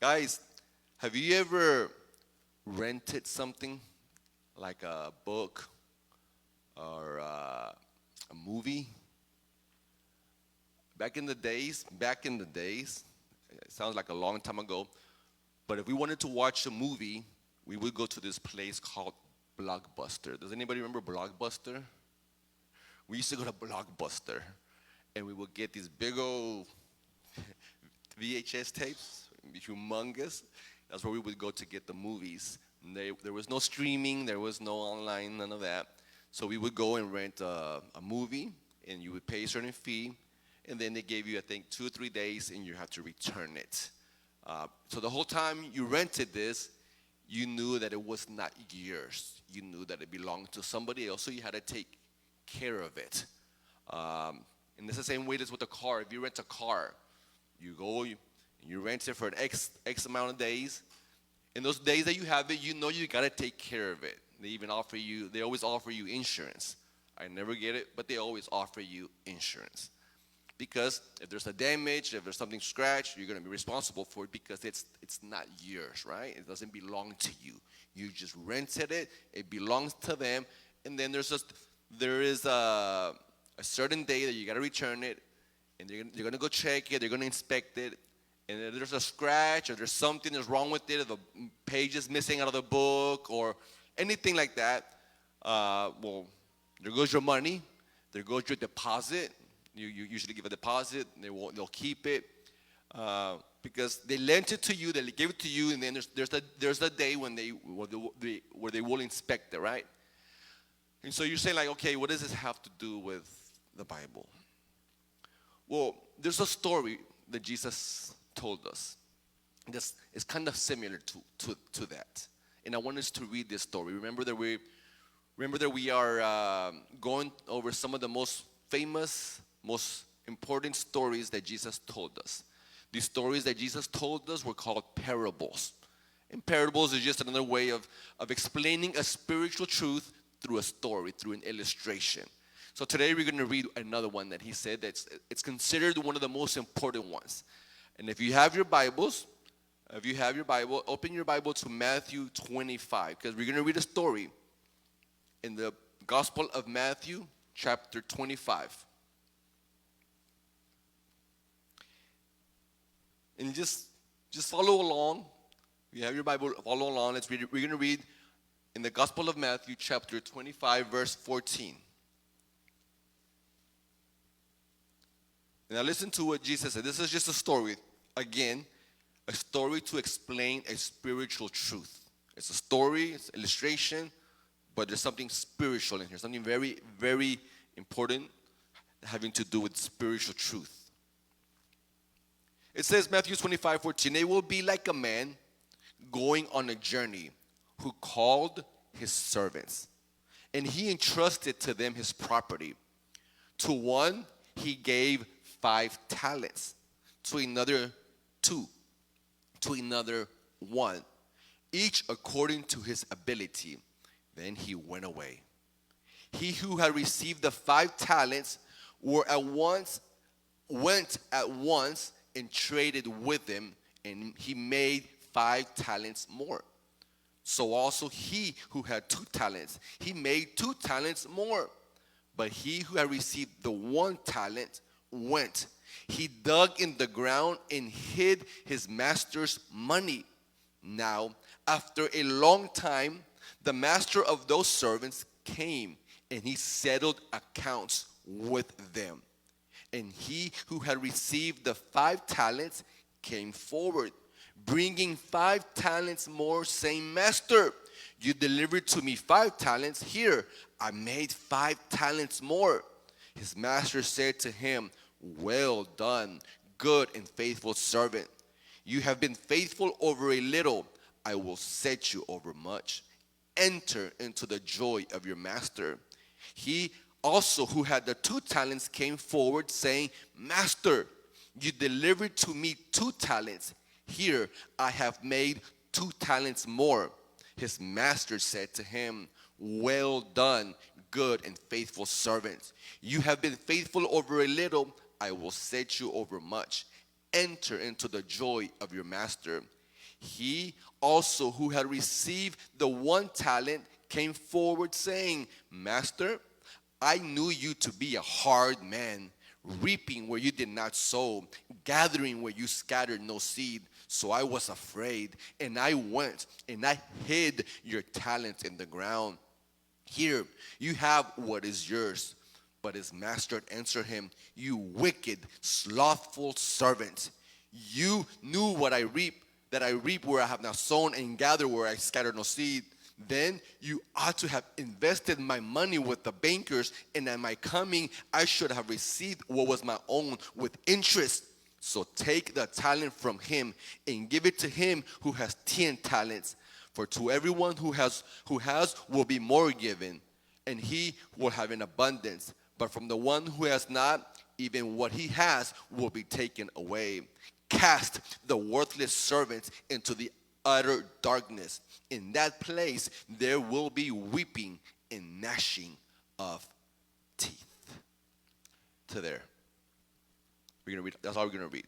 Guys, have you ever rented something like a book or a movie? Back in the days, it sounds like a long time ago, but if we wanted to watch a movie, we would go to this place called Blockbuster. Does anybody remember Blockbuster? We used to go to Blockbuster, and we would get these big old VHS tapes, humongous. That's where we would go to get the movies. There was no streaming, there was no online, none of that. So we would go and rent a movie, and you would pay a certain fee, and then they gave you, I think, 2 or 3 days, and you had to return it. So the whole time you rented this, you knew that it was not yours. You knew that it belonged to somebody else, so you had to take care of it. And it's the same way as with a car. If you rent a car, you go, you rent it for an X amount of days. In those days that you have it, you know you got to take care of it. They always offer you insurance. I never get it, but they always offer you insurance. Because if there's a damage, if there's something scratched, you're going to be responsible for it because it's not yours, right? It doesn't belong to you. You just rented it. It belongs to them. And then there is a certain day that you got to return it, and they're going to go check it. They're going to inspect it. And if there's a scratch or there's something that's wrong with it, or the page is missing out of the book or anything like that, well, there goes your money. There goes your deposit. You usually give a deposit. They'll keep it because they lent it to you. They gave it to you, and then there's a day when where they will inspect it, right? And so you're saying like, okay, what does this have to do with the Bible? Well, there's a story that Jesus told us. This is kind of similar to that, and I want us to read this story. Remember that we are going over some of the most famous, most important stories that Jesus told us. These stories that Jesus told us were called parables. And parables is just another way of explaining a spiritual truth through a story, through an illustration. So today we're going to read another one that he said that's it's considered one of the most important ones. And if you have your Bible, open your Bible to Matthew 25, because we're going to read a story in the Gospel of Matthew, chapter 25. And just follow along. If you have your Bible, follow along. Let's read it. We're going to read in the Gospel of Matthew, chapter 25, verse 14. Now listen to what Jesus said. This is just a story. Again, a story to explain a spiritual truth. It's a story, it's an illustration, but there's something spiritual in here. Something very, very important having to do with spiritual truth. It says, Matthew 25:14, "It will be like a man going on a journey who called his servants, and he entrusted to them his property. To one he gave 5 talents, to another 2, to another 1, each according to his ability. Then he went away. He who had received the 5 talents went at once and traded with them, and he made 5 talents more. So also he who had 2 talents, he made 2 talents more. But he who had received the 1 talent went. He dug in the ground and hid his master's money. Now, after a long time, the master of those servants came, and he settled accounts with them. And he who had received the 5 talents came forward, bringing 5 talents more, saying, 'Master, you delivered to me 5 talents. Here, I made 5 talents more.' His master said to him, 'Well done, good and faithful servant. You have been faithful over a little. I will set you over much. Enter into the joy of your master.' He also who had the 2 talents came forward, saying, 'Master, you delivered to me 2 talents. Here I have made 2 talents more.' His master said to him, 'Well done, good and faithful servant. You have been faithful over a little. I will set you over much. Enter into the joy of your master.' He also who had received the 1 talent came forward, saying, Master, I knew you to be a hard man, reaping where you did not sow, gathering where you scattered no seed. So I was afraid, and I went and I hid your talent in the ground. Here, you have what is yours. But his master answered him, You wicked, slothful servant. You knew what I reap, that I reap where I have not sown and gather where I scattered no seed. Then you ought to have invested my money with the bankers, and at my coming I should have received what was my own with interest. So take the talent from him and give it to him who has 10 talents. For to everyone who has will be more given, and he will have an abundance. But from the one who has not, even what he has will be taken away. Cast the worthless servants into the utter darkness. In that place there will be weeping and gnashing of teeth. To there. We're gonna read. That's all we're gonna read.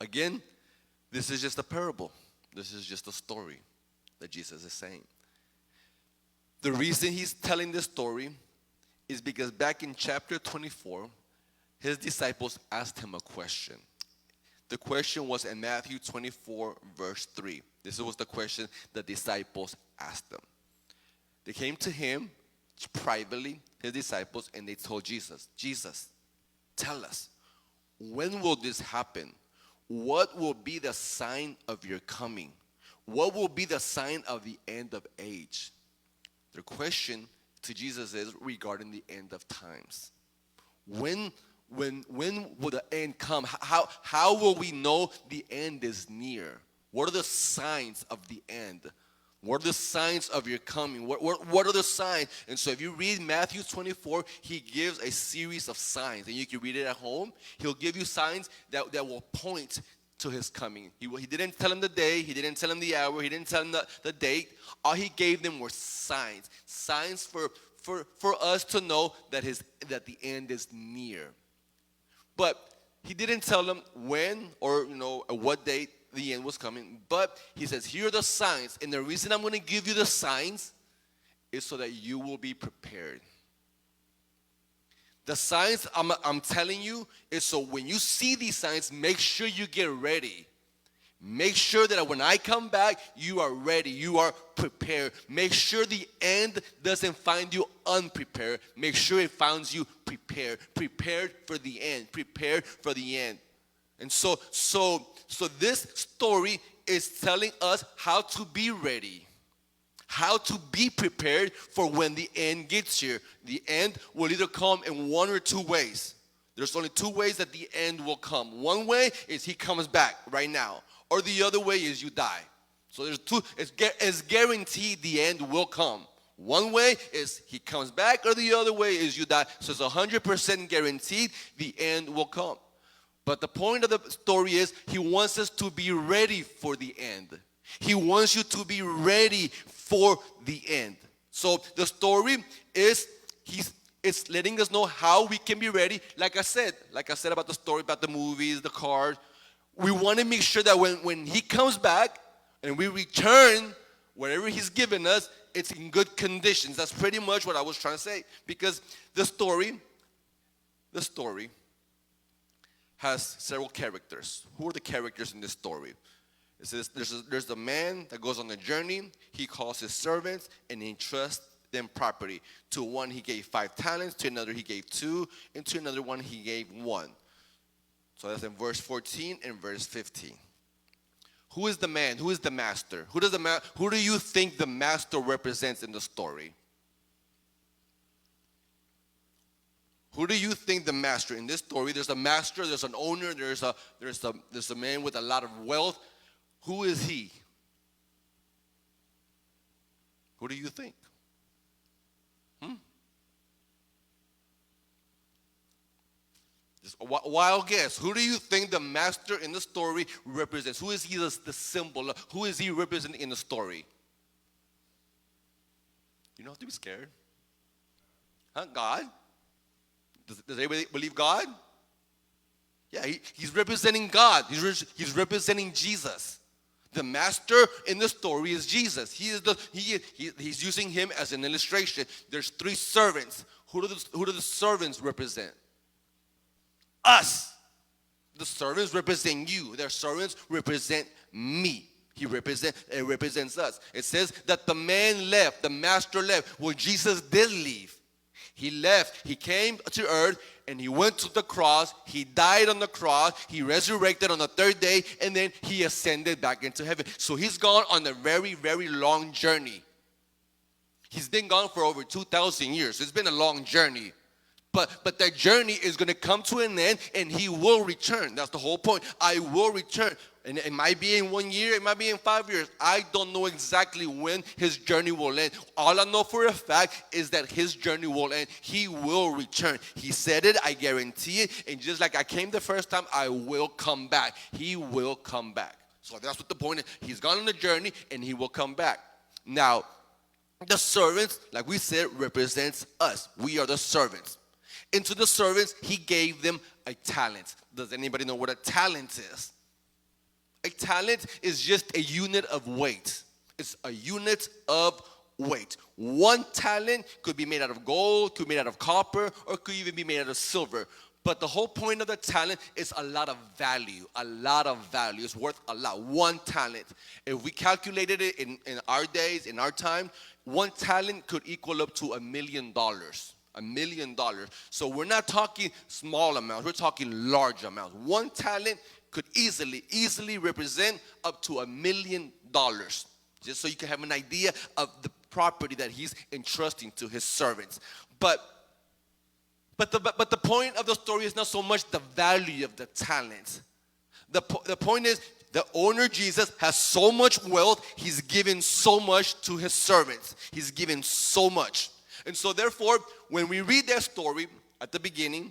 Again, this is just a parable. This is just a story that Jesus is saying. The reason he's telling this story is because back in chapter 24, his disciples asked him a question. The question was in Matthew 24, verse 3. This was the question the disciples asked him. They came to him privately, his disciples, and they told Jesus, Jesus, tell us, when will this happen? What will be the sign of your coming? What will be the sign of the end of age? Their question to Jesus is regarding the end of times. When will the end come? How will we know the end is near? What are the signs of the end? What are the signs of your coming? What are the signs? And so if you read Matthew 24, he gives a series of signs. And you can read it at home. He'll give you signs that will point to his coming. He didn't tell him the day. He didn't tell him the hour. He didn't tell him the date. All he gave them were signs. Signs for us to know that the end is near. But he didn't tell them when or at what date the end was coming. But he says, here are the signs. And the reason I'm going to give you the signs is so that you will be prepared. The signs I'm telling you is so when you see these signs, make sure you get ready. Make sure that when I come back, you are ready. You are prepared. Make sure the end doesn't find you unprepared. Make sure it finds you prepared. Prepared for the end. Prepared for the end. And so this story is telling us how to be ready. How to be prepared for when the end gets here. The end will either come in one or two ways. There's only two ways that the end will come. One way is he comes back right now. Or the other way is you die. So there's two. It's guaranteed the end will come. One way is he comes back, or the other way is you die. So it's 100% guaranteed the end will come. But the point of the story is he wants us to be ready for the end. He wants you to be ready for the end. So the story is it's letting us know how we can be ready. Like I said about the story, about the movies, the cars. We want to make sure that when he comes back and we return whatever he's given us, it's in good conditions. That's pretty much what I was trying to say. Because the story has several characters. Who are the characters in this story? It says there's the man that goes on a journey. He calls his servants and he entrusts them property. To one he gave 5 talents, to another he gave 2, and to another one he gave 1. So that's in verse 14 and verse 15. Who is the man? Who is the master? Who do you think the master represents in the story? Who do you think the master in this story? There's a master, there's an owner, there's a man with a lot of wealth. Who is he? Who do you think? Just a wild guess. Who do you think the master in the story represents? Who is he the symbol of? Who is he representing in the story? You don't have to be scared. God? Does anybody believe God? Yeah, he's representing God. He's representing Jesus. The master in the story is Jesus. He's using him as an illustration. There's three servants. Who do the servants represent? Us. The servants represent you. Their servants represent me. It represents us. It says that the man left, the master left. Well, Jesus did leave. He left. He came to earth and he went to the cross. He died on the cross. He resurrected on the third day, and then he ascended back into heaven. So he's gone on a very, very long journey. He's been gone for over 2,000 years. It's been a long journey. But that journey is going to come to an end, and he will return. That's the whole point. I will return. And it might be in 1 year. It might be in 5 years. I don't know exactly when his journey will end. All I know for a fact is that his journey will end. He will return. He said it. I guarantee it. And just like I came the first time, I will come back. He will come back. So that's what the point is. He's gone on the journey, and he will come back. Now, the servants, like we said, represents us. We are the servants. And to the servants, he gave them a talent. Does anybody know what a talent is? A talent is just a unit of weight. It's a unit of weight. One talent could be made out of gold, could be made out of copper, or could even be made out of silver. But the whole point of the talent is a lot of value. A lot of value. It's worth a lot. One talent. If we calculated it in our days, in our time, one talent could equal up to $1 million. $1 million. So we're not talking small amounts. We're talking large amounts. One talent could easily represent up to $1 million. Just so you can have an idea of the property that he's entrusting to his servants. But the point of the story is not so much the value of the talent. The point is the owner, Jesus, has so much wealth. He's given so much to his servants. He's given so much. And so therefore, when we read that story at the beginning,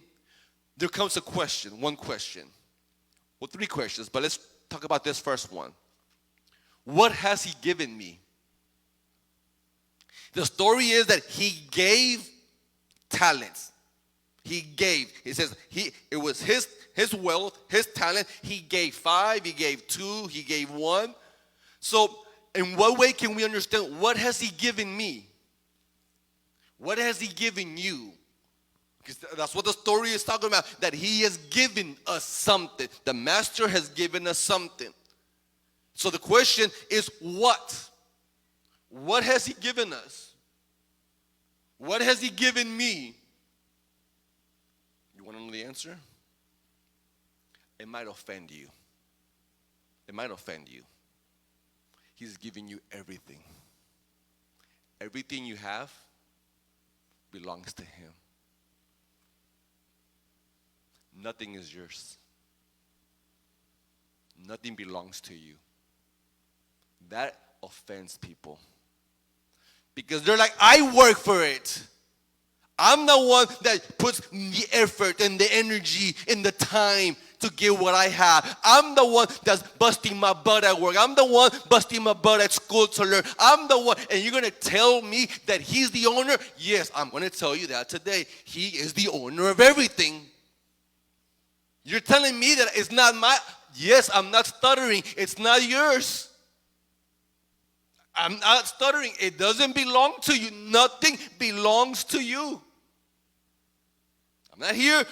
there comes a question, one question. Well, three questions, but let's talk about this first one. What has he given me? The story is that he gave talents. He gave. He says it was his wealth, his talent. He gave 5, he gave 2, he gave 1. So in what way can we understand what has he given me? What has he given you? Because that's what the story is talking about, that he has given us something. The master has given us something. So the question is what? What has he given us? What has he given me? You want to know the answer? It might offend you. It might offend you. He's giving you everything. Everything you have belongs to him. Nothing is yours. Nothing belongs to you. That offends people. Because they're like, I work for it. I'm the one that puts the effort and the energy and the time to get what I have. I'm the one that's busting my butt at work. I'm the one busting my butt at school to learn. I'm the one, and you're going to tell me that he's the owner? Yes, I'm going to tell you that today. He is the owner of everything. You're telling me that it's not my, yes, I'm not stuttering. It's not yours. I'm not stuttering. It doesn't belong to you. Nothing belongs to you. I'm not here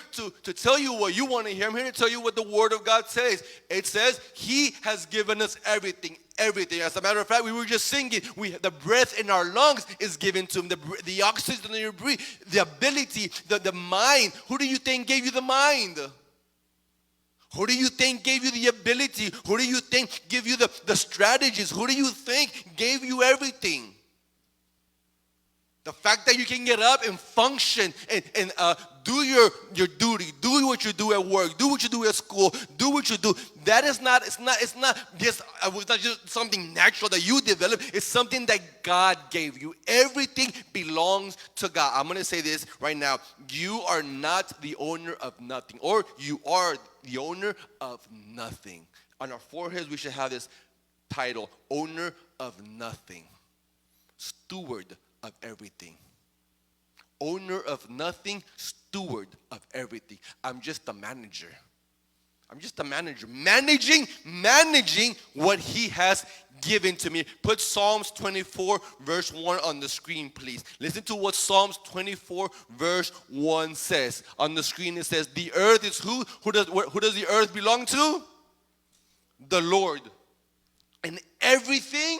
to tell you what you want to hear. I'm here to tell you what the Word of God says. It says he has given us everything. Everything. As a matter of fact, we were just singing. The breath in our lungs is given to him. The oxygen in your breath, the ability, the mind. Who do you think gave you the mind? Who do you think gave you the ability? Who do you think gave you the strategies? Who do you think gave you everything? The fact that you can get up and function and do your duty, do what you do at work, do what you do at school, do what you do. That is not, it's not just something natural that you develop. It's something that God gave you. Everything belongs to God. I'm going to say this right now. You are not the owner of nothing, or you are the owner of nothing. On our foreheads, we should have this title, owner of nothing, steward of everything. Owner of nothing, steward of everything. I'm just a manager. I'm just a manager. Managing what he has given to me. Put Psalms 24 verse 1 on the screen, please. Listen to what Psalms 24 verse 1 says. On the screen it says, the earth is who? Who does the earth belong to? The Lord. And everything,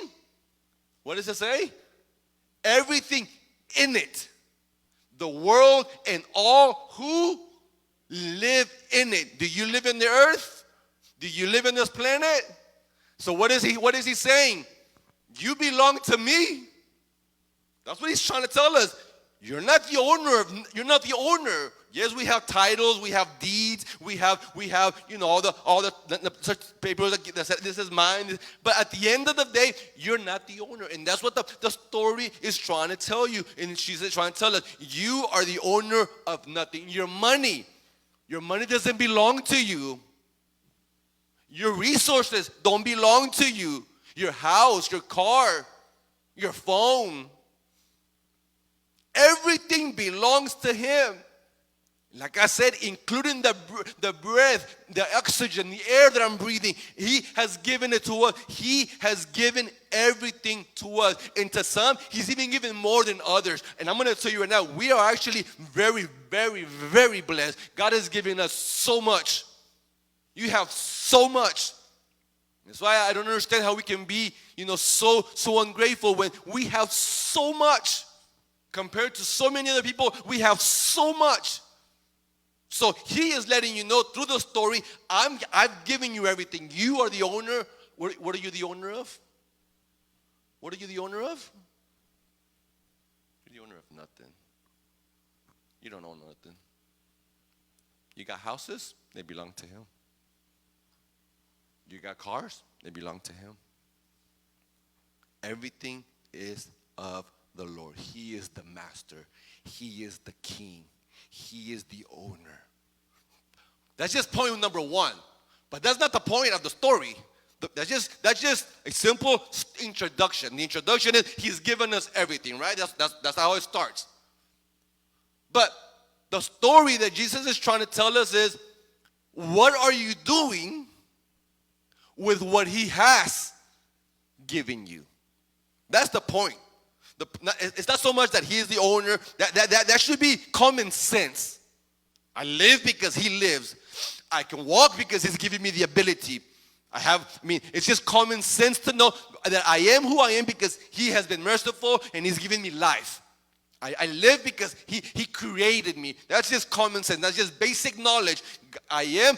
what does it say? Everything in it. The world and all who live in it. Do you live in the earth? Do you live in this planet? So what is he saying? You belong to me. That's what he's trying to tell us. You're not the owner. Yes, we have titles, we have deeds, we have all the such papers that say this is mine. But at the end of the day, you're not the owner. And that's what the story is trying to tell you. And she's trying to tell us, you are the owner of nothing. Your money doesn't belong to you. Your resources don't belong to you. Your house, your car, your phone. Everything belongs to him. Like I said, including the breath, the oxygen, the air that I'm breathing. He has given it to us. He has given everything to us. And to some, he's even given more than others. And I'm going to tell you right now, we are actually very, very, very blessed. God has given us so much. You have so much. That's why I don't understand how we can be, so ungrateful when we have so much. Compared to so many other people, we have so much. So he is letting you know through the story, I've given you everything. You are the owner. What are you the owner of? What are you the owner of? You're the owner of nothing. You don't own nothing. You got houses, they belong to him. You got cars, they belong to him. Everything is of the Lord. He is the master. He is the king. He is the owner. That's just point number one. But that's not the point of the story. That's just a simple introduction. The introduction is he's given us everything, right? That's how it starts. But the story that Jesus is trying to tell us is, what are you doing with what he has given you? That's the point. It's not so much that he is the owner. That should be common sense. I live because he lives. I can walk because he's given me the ability. It's just common sense to know that I am who I am because he has been merciful and he's given me life. I live because he created me. That's just common sense. That's just basic knowledge. I am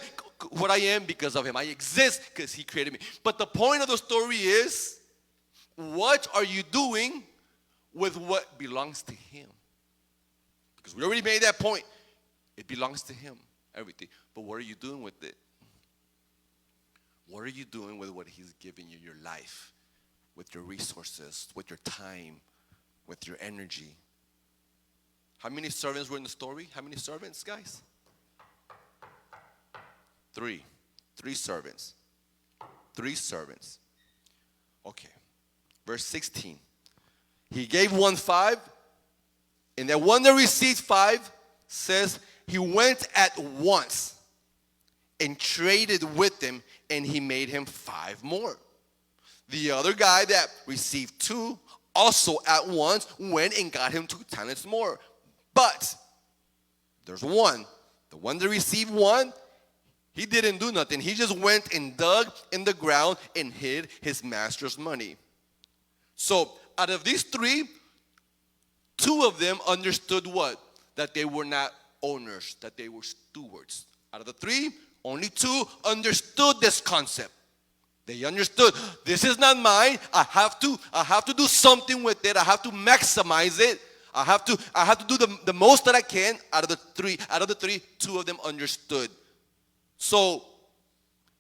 what I am because of him. I exist because he created me. But the point of the story is, what are you doing with what belongs to him? Because we already made that point. It belongs to him, everything. But what are you doing with it? What are you doing with what he's given you, your life, with your resources, with your time, with your energy? How many servants were in the story? How many servants, guys? 3. 3 servants. 3 servants. Okay. Verse 16. He gave one 5, and the one that received 5 says he went at once and traded with him, and he made him 5 more. The other guy that received 2 also at once went and got him 2 talents more. But there's one. The one that received 1, he didn't do nothing. He just went and dug in the ground and hid his master's money. So out of these 3, 2 of them understood what? That they were not owners, that they were stewards. Out of the 3, only 2 understood this concept. They understood, this is not mine. I have to do something with it. I have to maximize it. I have to do the most that I can. Out of the three, 2 of them understood. So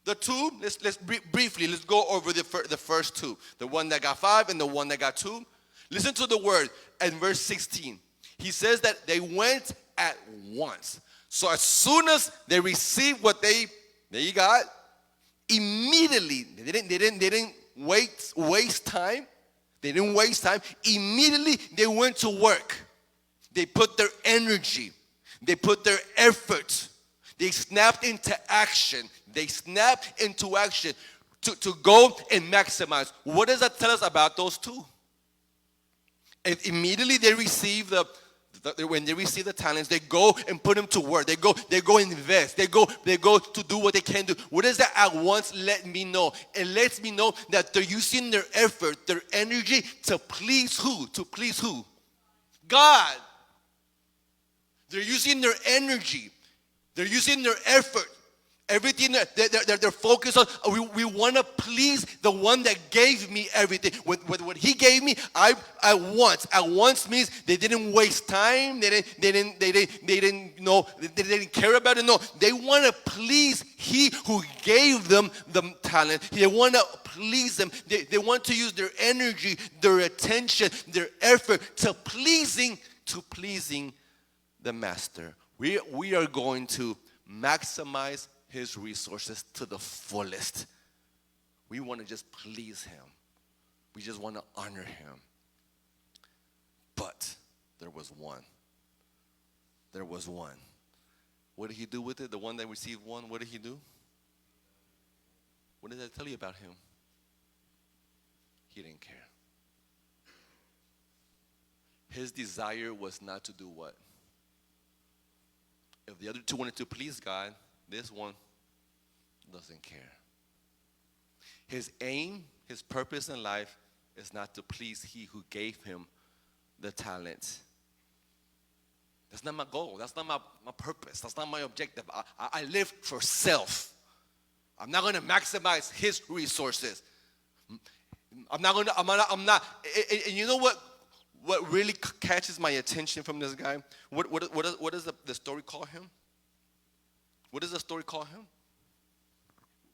the 2, let's briefly go over the first 2. The one that got 5 and the one that got 2. Listen to the word in verse 16. He says that they went at once. So as soon as they received what they got, immediately, they didn't waste time. They didn't waste time. Immediately they went to work. They put their energy. They put their effort. They snapped into action. to go and maximize. What does that tell us about those two? If immediately they receive when they receive the talents, they go and put them to work. They go invest. They go to do what they can do. What does that at once let me know? It lets me know that they're using their effort, their energy to please who? To please who? God. They're using their energy. They're using their effort. Everything that they're focused on, we want to please the one that gave me everything. With what he gave me, I want. At once means they didn't waste time. They didn't care about it. No, they want to please he who gave them the talent. They want to please them. They want to use their energy, their attention, their effort to pleasing the master. We are going to maximize his resources to the fullest. We want to just please him. We just want to honor him. But there was one. There was one. What did he do with it? The one that received one, what did he do? What did that tell you about him? He didn't care. His desire was not to do what? If the other two wanted to please God, this one doesn't care. His aim, his purpose in life is not to please he who gave him the talent. That's not my goal. That's not my purpose. That's not my objective. I live for self. I'm not going to maximize his resources. I'm not. And you know what really catches my attention from this guy? What does the story call him? What does the story call him?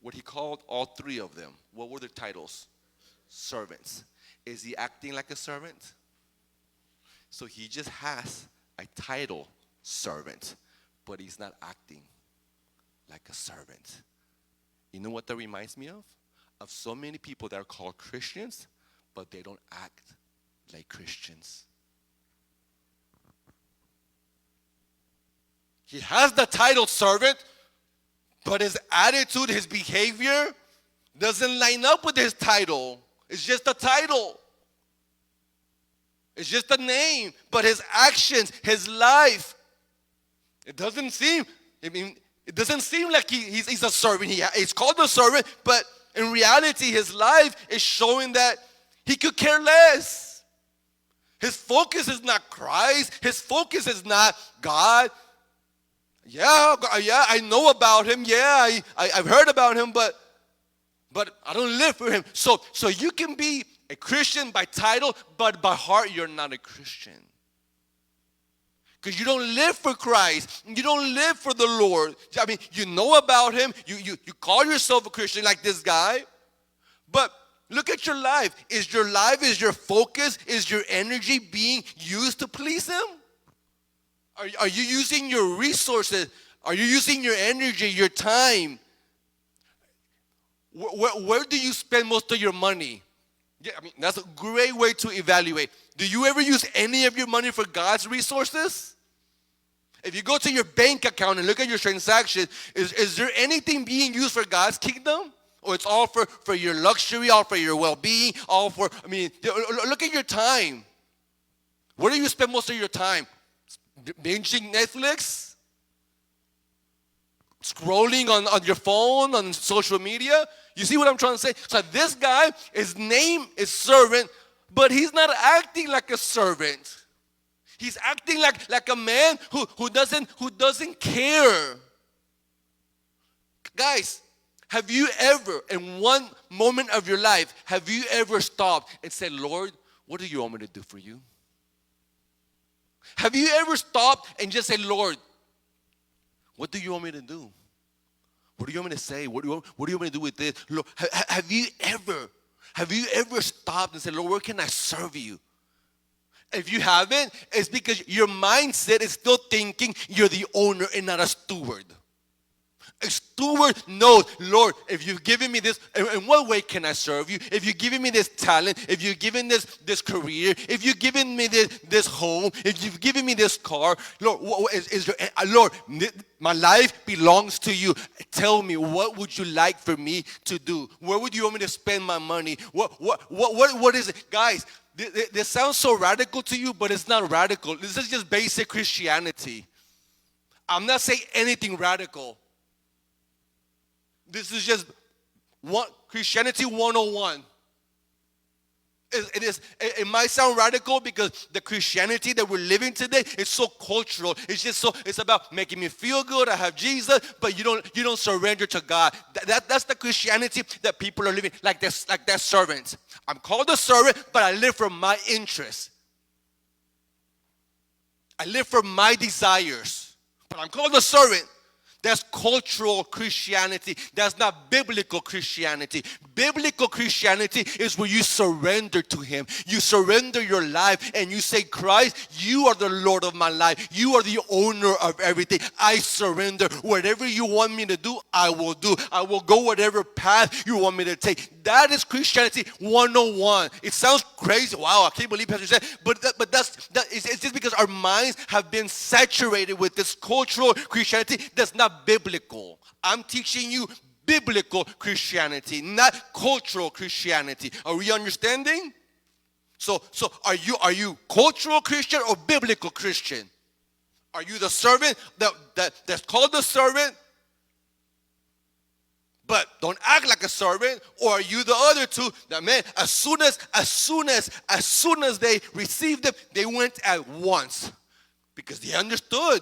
What he called all three of them. What were their titles? Servants. Is he acting like a servant? So he just has a title, servant, but he's not acting like a servant. You know what that reminds me of? Of so many people that are called Christians, but they don't act like Christians. He has the title servant, but his attitude, his behavior doesn't line up with his title. It's just a title. It's just a name, but his actions, his life, it doesn't seem like he's a servant. He's called a servant, but in reality, his life is showing that he could care less. His focus is not Christ. His focus is not God. Yeah, I know about him. Yeah, I've heard about him, but I don't live for him. So you can be a Christian by title, but by heart you're not a Christian. Because you don't live for Christ. You don't live for the Lord. I mean, you know about him. You call yourself a Christian like this guy. But look at your life. Is your focus, is your energy being used to please him? Are you using your resources? Are you using your energy, your time? Where do you spend most of your money? Yeah, I mean, that's a great way to evaluate. Do you ever use any of your money for God's resources? If you go to your bank account and look at your transaction, is there anything being used for God's kingdom? Or it's all for your luxury, all for your well-being, look at your time. Where do you spend most of your time? Binging Netflix? Scrolling on your phone, on social media? You see what I'm trying to say? So this guy, his name is servant, but he's not acting like a servant. He's acting like a man who doesn't care. Guys, have you ever, in one moment of your life, have you ever stopped and said, Lord, what do you want me to do for you? Have you ever stopped and just said, Lord, what do you want me to do? What do you want me to say? What do you want me to do with this? Lord, have you ever stopped and said, Lord, where can I serve you? If you haven't, it's because your mindset is still thinking you're the owner and not a steward. A steward knows, Lord, if you've given me this, in what way can I serve you? If you've given me this talent, if you've given this career, if you've given me this home, if you've given me this car, Lord, Lord, my life belongs to you. Tell me, what would you like for me to do? Where would you want me to spend my money? What is it? Guys, this sounds so radical to you, but it's not radical. This is just basic Christianity. I'm not saying anything radical. This is just Christianity 101. It might sound radical because the Christianity that we're living today is so cultural. It's about making me feel good. I have Jesus, but you don't surrender to God. That's the Christianity that people are living like that servant. I'm called a servant, but I live for my interests. I live for my desires. But I'm called a servant. That's cultural Christianity. That's not biblical Christianity. Biblical Christianity is where you surrender to Him. You surrender your life and you say, Christ, you are the Lord of my life. You are the owner of everything. I surrender. Whatever you want me to do, I will do. I will go whatever path you want me to take. That is Christianity 101. It sounds crazy. Wow, I can't believe Pastor said. But it's just because our minds have been saturated with this cultural Christianity that's not biblical. I'm teaching you biblical Christianity, not cultural Christianity. Are we understanding? So are you cultural Christian or biblical Christian? Are you the servant that's called the servant, but don't act like a servant? Or are you the other two that, man, as soon as they received it, they went at once because they understood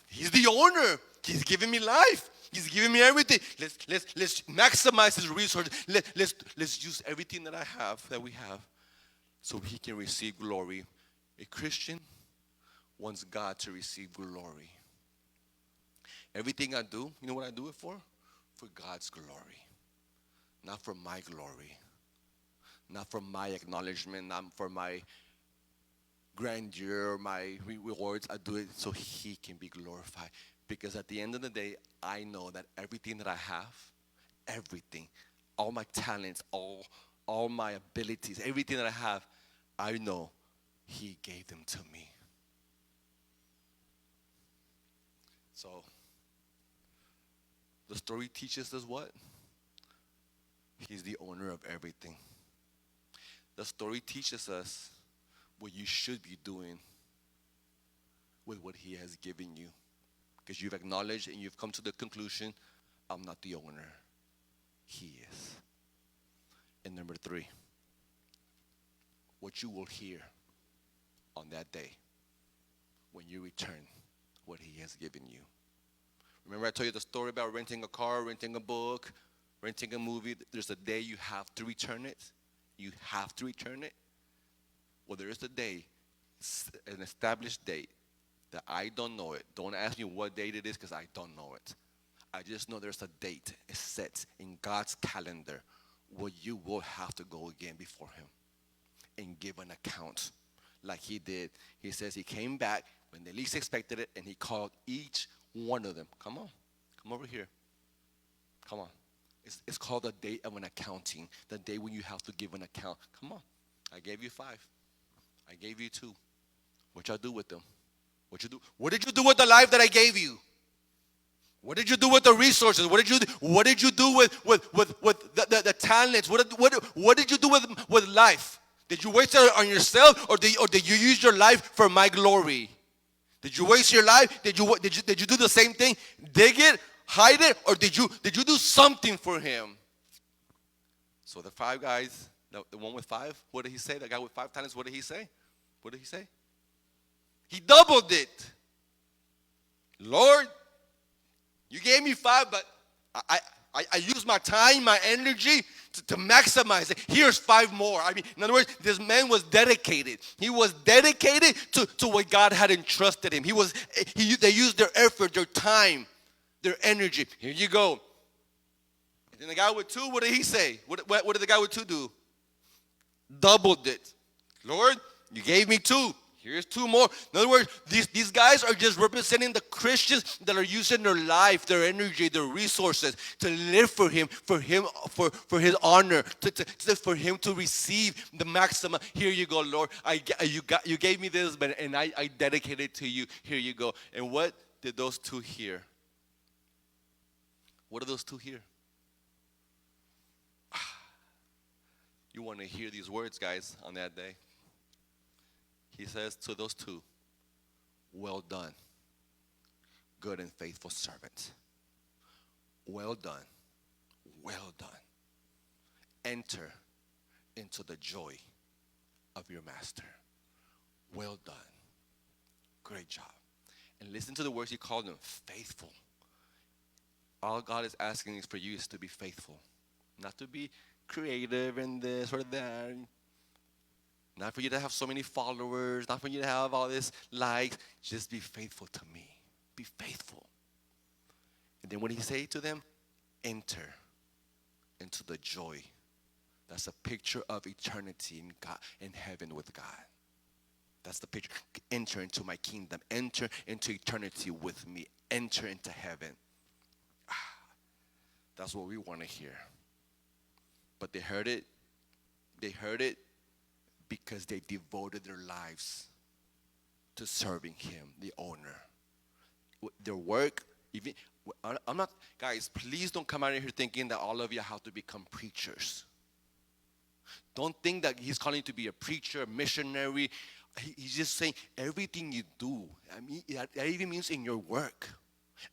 He's the owner. He's giving me life. He's giving me everything. Let's maximize His resources. Let's use everything that we have, so He can receive glory. A Christian wants God to receive glory. Everything I do, you know what I do it for? For God's glory, not for my glory, not for my acknowledgement, not for my grandeur, my rewards. I do it so He can be glorified. Because at the end of the day, I know that everything that I have, everything, all my talents, all my abilities, everything that I have, I know He gave them to me. So, the story teaches us what? He's the owner of everything. The story teaches us what you should be doing with what He has given you. Because you've acknowledged and you've come to the conclusion, I'm not the owner. He is. And number 3, what you will hear on that day when you return what He has given you. Remember I told you the story about renting a car, renting a book, renting a movie. There's a day you have to return it. You have to return it. Well, there is a day, an established date, that I don't know it. Don't ask me what date it is because I don't know it. I just know there's a date. It's set in God's calendar where you will have to go again before Him and give an account like He did. He says He came back when they least expected it and He called each one of them. Come on. Come over here. Come on. It's called the day of an accounting. The day when you have to give an account. Come on. I gave you 5. I gave you 2. What y'all do with them? What did you do with the life that I gave you? What did you do with the resources? What did you do with the talents? What did you do with life? Did you waste it on yourself, or did you use your life for my glory? Did you waste your life? Did you do the same thing? Dig it, hide it, or did you do something for Him? So the 5 guys, the one with 5, what did he say? The guy with 5 talents, what did he say? What did he say? He doubled it. Lord, you gave me 5, but I used my time, my energy to maximize it. Here's 5 more. I mean, in other words, this man was dedicated. He was dedicated to what God had entrusted him. They used their effort, their time, their energy. Here you go. And then the guy with 2, what did he say? What did the guy with 2 do? Doubled it. Lord, you gave me 2. Here's two more. In other words, these guys are just representing the Christians that are using their life, their energy, their resources to live for him, for his honor, for him to receive the maximum. Here you go, Lord. You gave me this, and I dedicate it to you. Here you go. And what did those two hear? What do those two hear? You want to hear these words, guys, on that day. He says to those two, well done, good and faithful servant. Well done, well done. Enter into the joy of your master. Well done. Great job. And listen to the words he called them, faithful. All God is asking is for you is to be faithful. Not to be creative and this or that. Not for you to have so many followers. Not for you to have all this likes. Just be faithful to me. Be faithful. And then what did he say to them? Enter into the joy. That's a picture of eternity in God, in heaven with God. That's the picture. Enter into my kingdom. Enter into eternity with me. Enter into heaven. That's what we want to hear. But they heard it. They heard it because they devoted their lives to serving him, the owner. Their work, even I'm not, guys, please don't come out of here thinking that all of you have to become preachers. Don't think that he's calling you to be a preacher, a missionary. He's just saying everything you do. I mean, that even means in your work.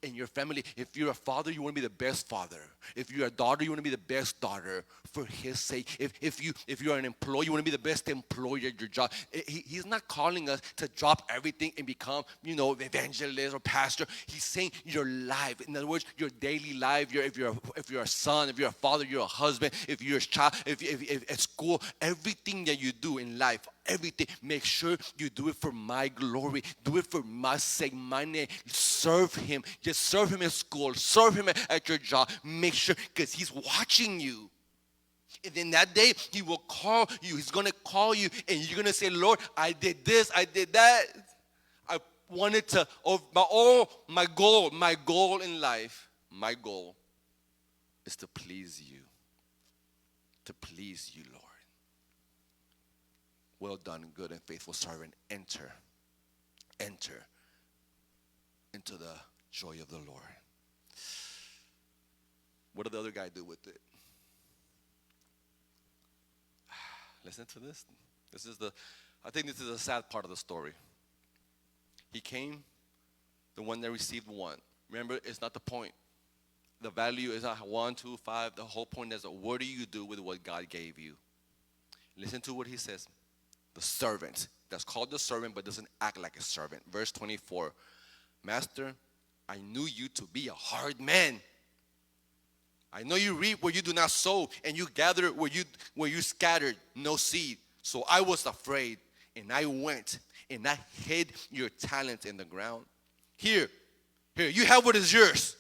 In your family, if you're a father, you want to be the best father. If you're a daughter, you want to be the best daughter for his sake. If you're an employee, you want to be the best employee at your job. He's not calling us to drop everything and become, evangelist or pastor. He's saying your life. In other words, your daily life. If you're a son, if you're a father, you're a husband. If you're a child, if at school, everything that you do in life, everything, make sure you do it for my glory. Do it for my sake, my name. Serve him. Just serve him at school. Serve him at your job. Make sure, because he's watching you. And then that day, he will call you. He's going to call you, and you're going to say, Lord, I did this, I did that. I wanted to, my goal in life, my goal is to please you. To please you, Lord. Well done, good and faithful servant. Enter into the joy of the Lord. What did the other guy do with it? Listen to this. I think this is the sad part of the story. He came, the one that received one. Remember, it's not the point. The value is not 1, 2, 5. The whole point is, what do you do with what God gave you? Listen to what he says. The servant, that's called the servant but doesn't act like a servant. Verse 24, Master, I knew you to be a hard man. I know you reap where you do not sow, and you gather where you scattered no seed. So I was afraid, and I went, and I hid your talent in the ground. Here, you have what is yours.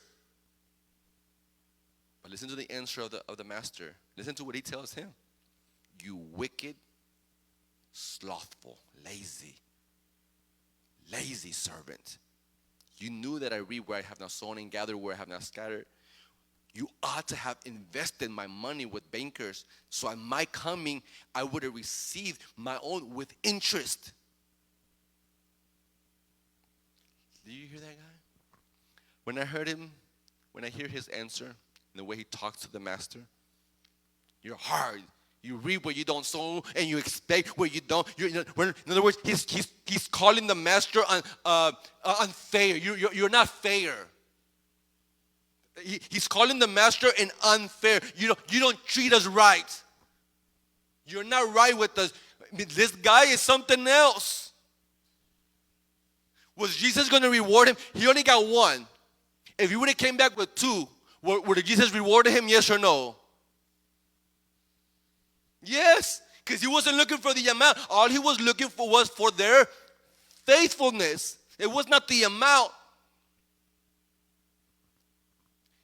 But listen to the answer of the master. Listen to what he tells him. You wicked, slothful, lazy servant. You knew that I reap where I have not sown and gather where I have not scattered. You ought to have invested my money with bankers, so at my coming I would have received my own with interest. Do you hear that guy? When I hear his answer and the way he talks to the master, you're hard. You reap where you don't sow, and you expect where you don't. In other words, he's calling the master unfair. You're not fair. He's calling the master an unfair. You don't treat us right. You're not right with us. This guy is something else. Was Jesus going to reward him? He only got one. If he would have came back with two, would Jesus reward him? Yes or no? Yes, because he wasn't looking for the amount. All he was looking for was for their faithfulness. It was not the amount.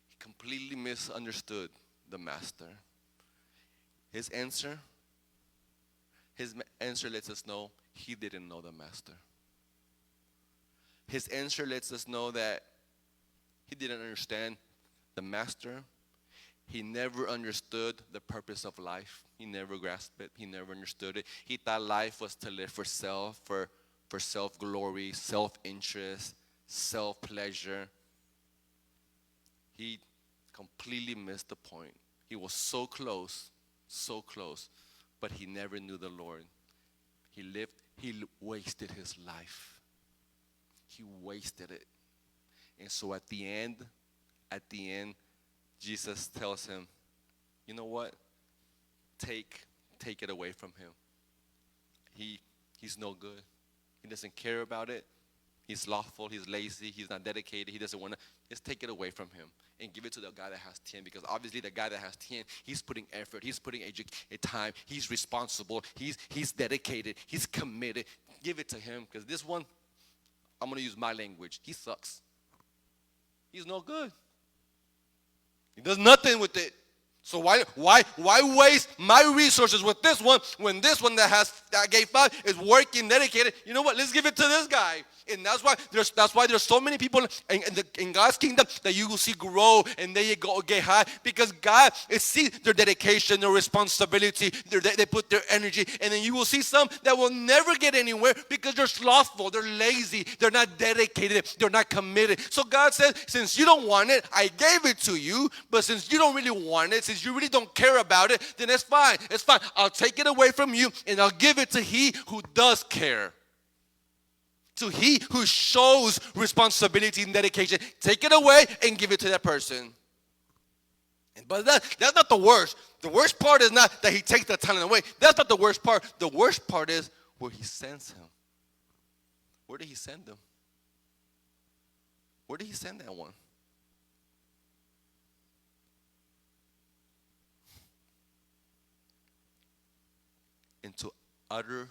He completely misunderstood the master. His answer lets us know he didn't know the master. His answer lets us know that he didn't understand the master. He never understood the purpose of life. He never grasped it. He never understood it. He thought life was to live for self, for self-glory, self-interest, self-pleasure. He completely missed the point. He was so close, but he never knew the Lord. He wasted his life. He wasted it. And so at the end, Jesus tells him, you know what? Take it away from him. He's no good. He doesn't care about it. He's slothful. He's lazy. He's not dedicated. He doesn't want to. Just take it away from him and give it to the guy that has 10. Because obviously the guy that has 10, he's putting effort. He's putting time. He's responsible. He's dedicated. He's committed. Give it to him. Because this one, I'm going to use my language. He sucks. He's no good. He does nothing with it. So why waste my resources with this one when this one that gave 5 is working, dedicated? You know what? Let's give it to this guy. And that's why there's so many people in God's kingdom that you will see grow and they get high, because God sees their dedication, their responsibility, they put their energy, and then you will see some that will never get anywhere because they're slothful, they're lazy, they're not dedicated, they're not committed. So God says, since you don't want it, I gave it to you, but since you don't really want it, since you really don't care about it, then it's fine. It's fine. I'll take it away from you and I'll give it to he who does care. To he who shows responsibility and dedication. Take it away and give it to that person. But that's not the worst. The worst part is not that he takes the talent away. That's not the worst part. The worst part is where he sends him. Where did he send him? Where did he send that one? Into utter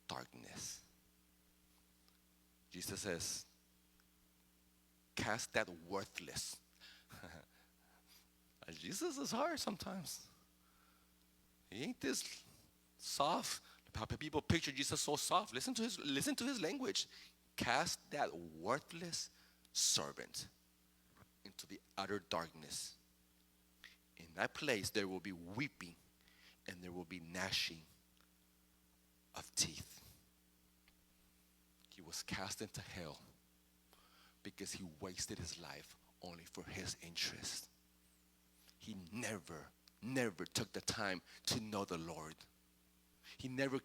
darkness. Jesus says, cast that worthless. Jesus is hard sometimes. He ain't this soft. People picture Jesus so soft. Listen to his language. Cast that worthless servant into the utter darkness. In that place there will be weeping and there will be gnashing of teeth. He was cast into hell because he wasted his life only for his interest. He never took the time to know the Lord. He never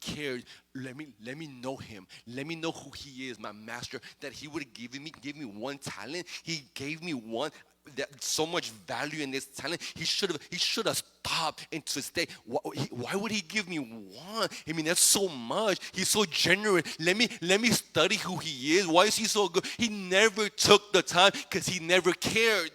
cared. Let me know him. Let me know who he is, my master, that he would give me one talent. He gave me one. That so much value in this talent. He should have stopped and to stay. Why would he give me one? I mean, that's so much. He's so generous. Let me study who he is. Why is he so good? He never took the time because he never cared.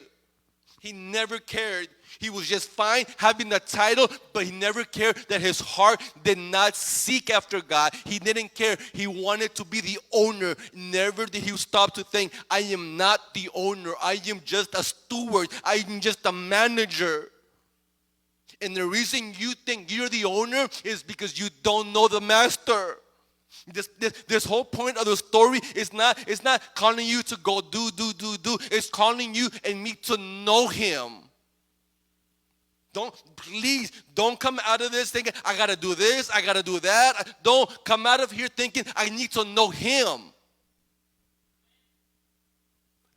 He never cared. He was just fine having the title, but he never cared that his heart did not seek after God. He didn't care. He wanted to be the owner. Never did he stop to think, I am not the owner. I am just a steward. I am just a manager. And the reason you think you're the owner is because you don't know the master. This whole point of the story is not calling you to go do. It's calling you and me to know him. Please don't come out of this thinking, I got to do this, I got to do that. Don't come out of here thinking, I need to know him.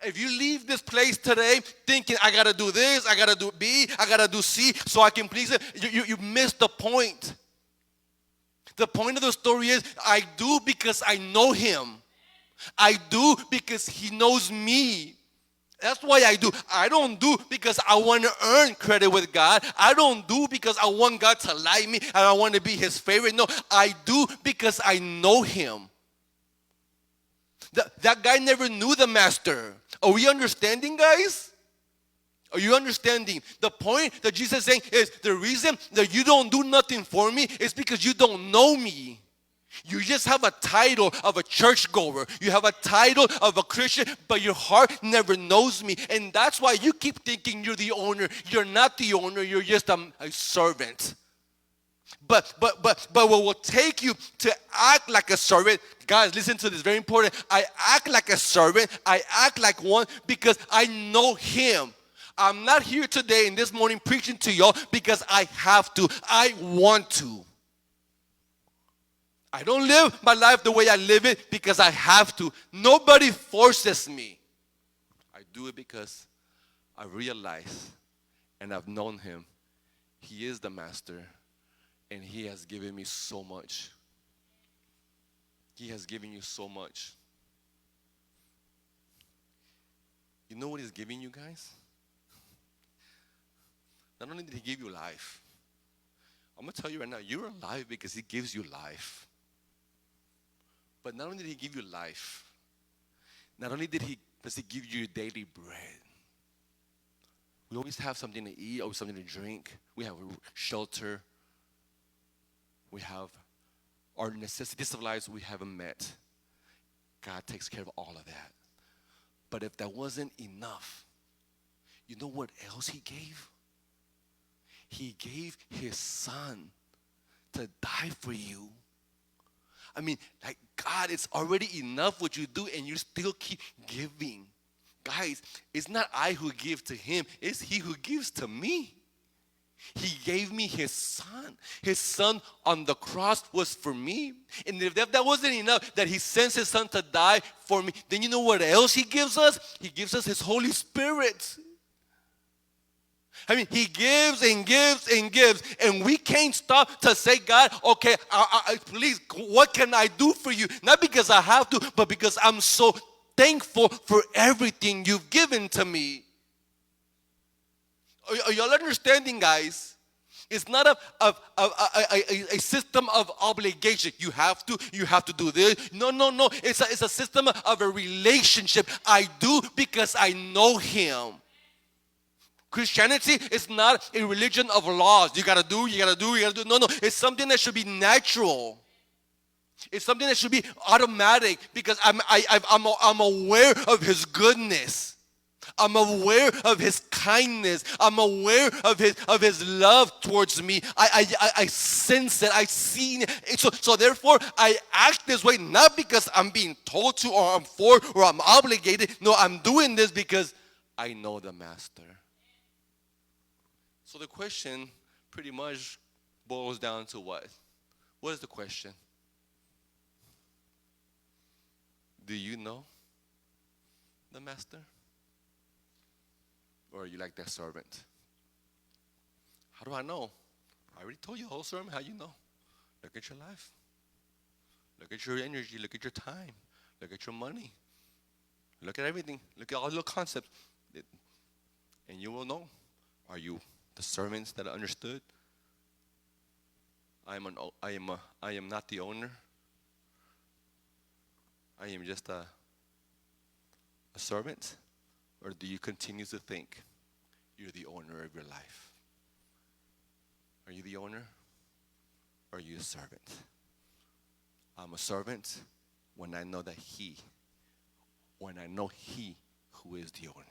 If you leave this place today thinking, I got to do this, I got to do B, I got to do C so I can please him, you missed the point. The point of the story is, I do because I know him. I do because he knows me. That's why I do. I don't do because I want to earn credit with God. I don't do because I want God to like me and I want to be his favorite. No, I do because I know him. That guy never knew the master. Are we understanding, guys? Are you understanding? The point that Jesus is saying is the reason that you don't do nothing for me is because you don't know me. You just have a title of a churchgoer. You have a title of a Christian, but your heart never knows me. And that's why you keep thinking you're the owner. You're not the owner. You're just a servant. But what will take you to act like a servant, guys, listen to this, very important. I act like a servant. I act like one because I know him. I'm not here today and this morning preaching to y'all because I have to. I want to. I don't live my life the way I live it because I have to. Nobody forces me. I do it because I realize and I've known him. He is the master. And he has given me so much. He has given you so much. You know what he's giving you, guys? Not only did he give you life, I'm going to tell you right now, you're alive because he gives you life. But not only did he give you life, not only does he give you daily bread. We always have something to eat, always something to drink. We have shelter. We have our necessities of life we haven't met. God takes care of all of that. But if that wasn't enough, you know what else he gave? He gave his son to die for you. I mean, like, God, it's already enough what you do and you still keep giving. Guys, it's not I who give to him, it's he who gives to me. He gave me his son. His son on the cross was for me. And if that wasn't enough, that he sends his son to die for me, then you know what else he gives us? He gives us his Holy Spirit. I mean, he gives and gives and gives. And we can't stop to say, God, okay, please, what can I do for you? Not because I have to, but because I'm so thankful for everything you've given to me. Are y'all understanding, guys? It's not a system of obligation. You have to do this. No. It's a system of a relationship. I do because I know him. Christianity is not a religion of laws. You gotta do. No. It's something that should be natural. It's something that should be automatic because I'm aware of his goodness. I'm aware of his kindness. I'm aware of his love towards me. I sense it. I see it. So therefore, I act this way not because I'm being told to or I'm for or I'm obligated. No, I'm doing this because I know the master. So the question pretty much boils down to what? What is the question? Do you know the master? Or are you like that servant? How do I know? I already told you the whole sermon. How you know? Look at your life. Look at your energy. Look at your time. Look at your money. Look at everything. Look at all the concepts. And you will know. Are you the servants that are understood? I am not the owner. I am just a servant. Or do you continue to think you're the owner of your life? Are you the owner? Or are you a servant? I'm a servant when I know he who is the owner.